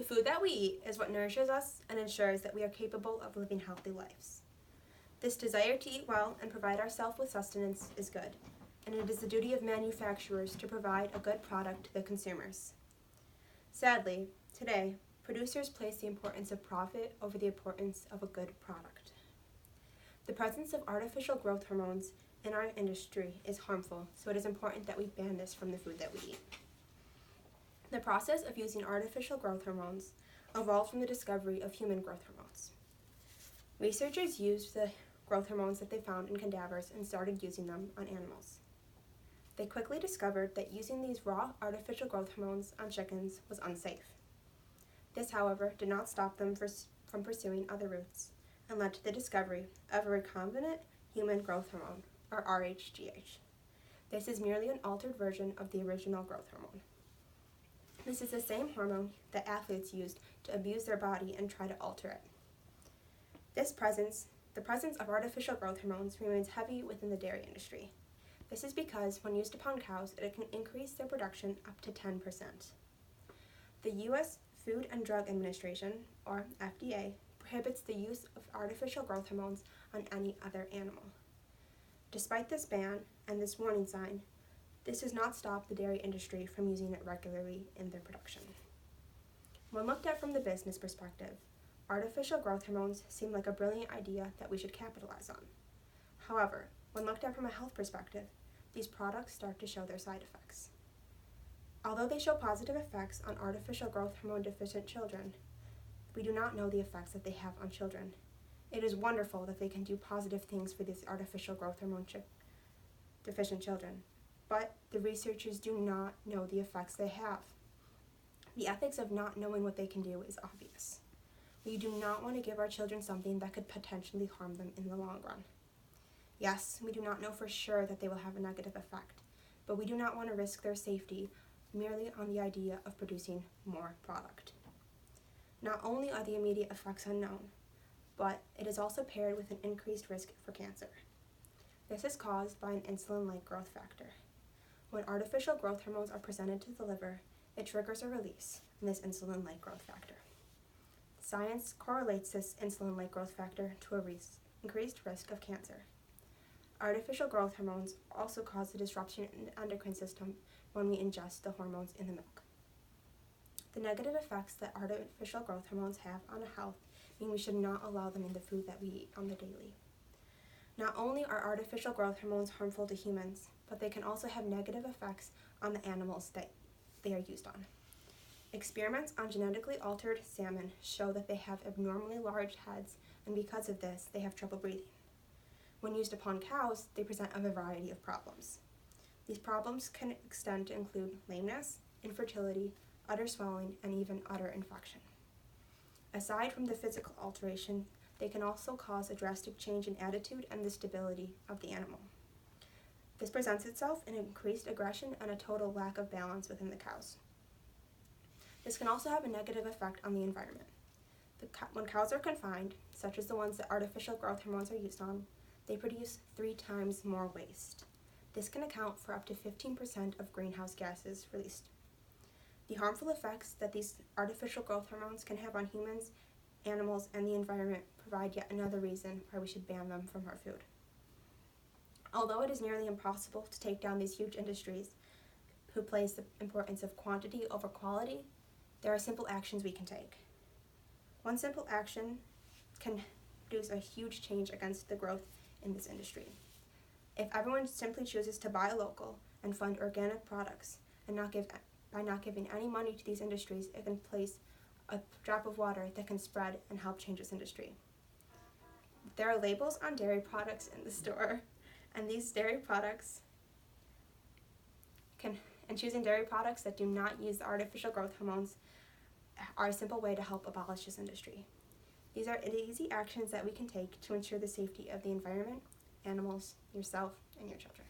food that we eat is what nourishes us and ensures that we are capable of living healthy lives. This desire to eat well and provide ourselves with sustenance is good, and it is the duty of manufacturers to provide a good product to the consumers. Sadly, today, producers place the importance of profit over the importance of a good product. The presence of artificial growth hormones in our industry is harmful, so it is important that we ban this from the food that we eat. The process of using artificial growth hormones evolved from the discovery of human growth hormones. Researchers used the growth hormones that they found in cadavers and started using them on animals. They quickly discovered that using these raw artificial growth hormones on chickens was unsafe. This, however, did not stop them from pursuing other routes and led to the discovery of a recombinant human growth hormone, or RHGH. This is merely an altered version of the original growth hormone. This is the same hormone that athletes used to abuse their body and try to alter it. The presence of artificial growth hormones remains heavy within the dairy industry. This is because when used upon cows, it can increase their production up to 10%. The U.S. Food and Drug Administration, or FDA, prohibits the use of artificial growth hormones on any other animal. Despite this ban and this warning sign, this does not stop the dairy industry from using it regularly in their production. When looked at from the business perspective, artificial growth hormones seem like a brilliant idea that we should capitalize on. However, when looked at from a health perspective, these products start to show their side effects. Although they show positive effects on artificial growth hormone deficient children, we do not know the effects that they have on children. It is wonderful that they can do positive things for these artificial growth hormone deficient children, but the researchers do not know the effects they have. The ethics of not knowing what they can do is obvious. We do not want to give our children something that could potentially harm them in the long run. Yes, we do not know for sure that they will have a negative effect, but we do not want to risk their safety merely on the idea of producing more product. Not only are the immediate effects unknown, but it is also paired with an increased risk for cancer. This is caused by an insulin-like growth factor. When artificial growth hormones are presented to the liver, it triggers a release in this insulin-like growth factor. Science correlates this insulin-like growth factor to an increased risk of cancer. Artificial growth hormones also cause a disruption in the endocrine system when we ingest the hormones in the milk. The negative effects that artificial growth hormones have on health mean we should not allow them in the food that we eat on the daily. Not only are artificial growth hormones harmful to humans, but they can also have negative effects on the animals that they are used on. Experiments on genetically altered salmon show that they have abnormally large heads, and because of this, they have trouble breathing. When used upon cows, they present a variety of problems. These problems can extend to include lameness, infertility, utter swelling, and even utter infection. Aside from the physical alteration, they can also cause a drastic change in attitude and the stability of the animal. This presents itself in increased aggression and a total lack of balance within the cows. This can also have a negative effect on the environment. When cows are confined, such as the ones that artificial growth hormones are used on, they produce 3 times more waste. This can account for up to 15% of greenhouse gases released. The harmful effects that these artificial growth hormones can have on humans, animals, and the environment provide yet another reason why we should ban them from our food. Although it is nearly impossible to take down these huge industries who place the importance of quantity over quality, there are simple actions we can take. One simple action can produce a huge change against the growth in this industry. If everyone simply chooses to buy local and fund organic products and by not giving any money to these industries, it can place a drop of water that can spread and help change this industry. There are labels on dairy products in the store, and these dairy products choosing dairy products that do not use the artificial growth hormones are a simple way to help abolish this industry. These are easy actions that we can take to ensure the safety of the environment, animals, yourself, and your children.